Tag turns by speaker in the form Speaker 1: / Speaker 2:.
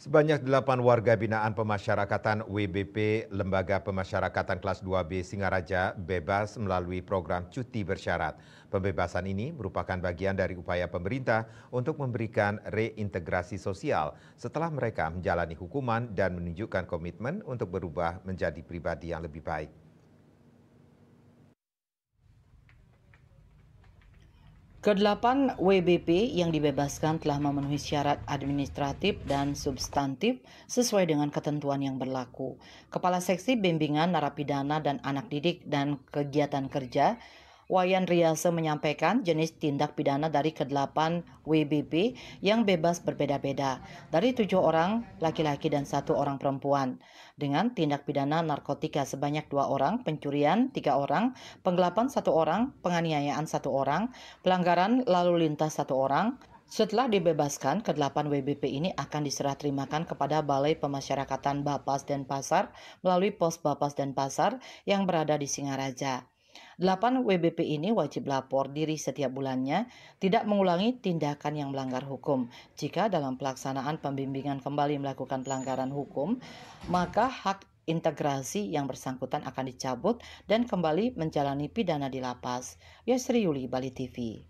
Speaker 1: Sebanyak 8 warga binaan pemasyarakatan WBP Lembaga Pemasyarakatan Kelas 2B Singaraja bebas melalui program cuti bersyarat. Pembebasan ini merupakan bagian dari upaya pemerintah untuk memberikan reintegrasi sosial setelah mereka menjalani hukuman dan menunjukkan komitmen untuk berubah menjadi pribadi yang lebih baik.
Speaker 2: Kedelapan WBP yang dibebaskan telah memenuhi syarat administratif dan substantif sesuai dengan ketentuan yang berlaku. Kepala Seksi Bimbingan Narapidana dan Anak Didik dan Kegiatan Kerja, Wayan Riase menyampaikan jenis tindak pidana dari kedelapan WBP yang bebas berbeda-beda, dari 7 orang laki-laki dan 1 orang perempuan, dengan tindak pidana narkotika sebanyak 2 orang, pencurian 3 orang, penggelapan 1 orang, penganiayaan 1 orang, pelanggaran lalu lintas 1 orang. Setelah dibebaskan, kedelapan WBP ini akan diserah terimakan kepada Balai Pemasyarakatan Bapas Denpasar melalui pos Bapas Denpasar yang berada di Singaraja. 8 WBP ini wajib lapor diri setiap bulannya, tidak mengulangi tindakan yang melanggar hukum. Jika dalam pelaksanaan pembimbingan kembali melakukan pelanggaran hukum, maka hak integrasi yang bersangkutan akan dicabut dan kembali menjalani pidana di lapas. Yasri Yuli, Bali TV.